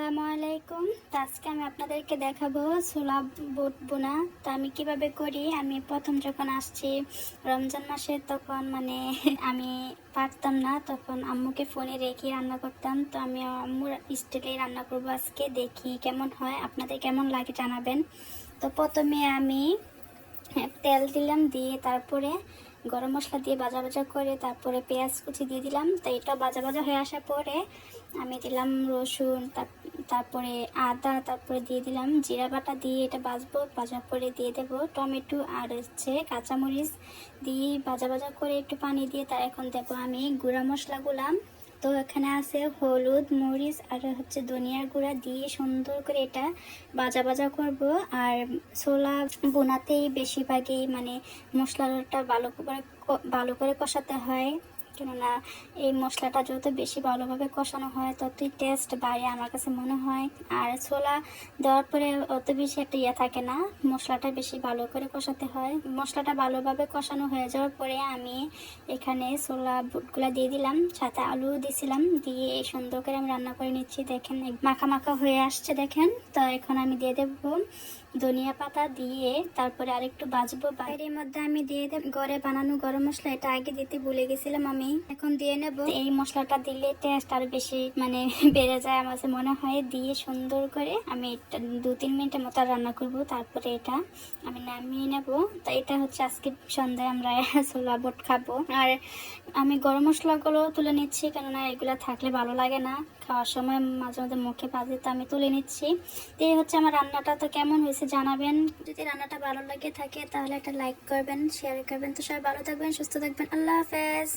আসসালামু আলাইকুম। তো আজকে আমি আপনাদেরকে দেখাবো ছোলা বুট বোনা। তো আমি কিভাবে করি, আমি প্রথম যখন আসছি রমজান মাসে তখন আমি পারতাম না, তখন আম্মুকে ফোনে রেখে রান্না করতাম। তো আমি আম্মুর স্টাইলে রান্না করবো আজকে, দেখি কেমন হয়, আপনাদের কেমন লাগে জানাবেন। তো প্রথমে আমি তেল দিলাম, দিয়ে তারপরে গরম মশলা দিয়ে ভাজা ভাজা করে তারপরে পেঁয়াজ কুচি দিয়ে দিলাম। তো এটা ভাজা ভাজা হয়ে আসার পরে আমি দিলাম রসুন, তারপরে আদা, তারপরে দিয়ে দিলাম জিরা বাটা, দিয়ে এটা ভাজবো। ভাজার পরে দিয়ে দেবো টমেটো আর কাঁচামরিচ দিয়ে ভাজা ভাজা করে একটু পানি দিয়ে তার এখন দেবো আমি গুঁড়া মশলাগুলো। তো এখানে আছে হলুদ, মরিচ আর ধনিয়ার গুঁড়া দিয়ে সুন্দর করে এটা ভাজা ভাজা করব। আর ছোলা বোনাতেই বেশিরভাগই মশলাটা ভালো করে কষাতে হয়, কেননা এই মশলাটা যত বেশি ভালোভাবে কষানো হয় ততই টেস্ট বাড়ে আমার কাছে মনে হয়। আর ছোলা দেওয়ার পরে অত বেশি একটা থাকে না, মশলাটা বেশি ভালো করে কষাতে হয়। মশলাটা ভালোভাবে কষানো হয়ে যাওয়ার পরে আমি এখানে ছোলা বুটগুলা দিয়ে দিলাম, সাথে আলু দিয়েছিলাম, দিয়ে সুন্দর করে আমি রান্না করে নিচ্ছি। দেখেন মাখা মাখা হয়ে আসছে দেখেন। তো এখন আমি দিয়ে দেবো ধনিয়া পাতা, দিয়ে তারপরে আরেকটু ভাজবো। বাইরের মধ্যে আমি দিয়ে দেব ঘরে বানানো গরম মশলা, এটা আগে দিতে ভুলে গেছিলাম আমি, এখন দিয়ে নেব। এই মশলাটা দিলে টেস্ট আর বেশি বেড়ে যায় আমার মনে হয়। দিয়ে সুন্দর করে আমি এটা 2-3 মিনিটের মতো রান্না করব, তারপরে এটা আমি নামিয়ে নেব। তো এটা আজকে সন্ধ্যায় আমরা ছোলা বুট খাবো। আর আমি গরম মশলাগুলো তুলে নিচ্ছি, কেননা এগুলো থাকলে ভালো লাগে না, খাওয়ার সময় মাঝে মাঝে মুখে বাজে, তো আমি তুলে নিচ্ছি। তো এই আমার রান্নাটা। তো কেমন হয়েছে জানাবেন। যদি রান্নাটা ভালো লাগে থাকে তাহলে একটা লাইক করবেন, শেয়ার করবেন। তো সবাই ভালো থাকবেন, সুস্থ থাকবেন। আল্লাহ হাফেজ।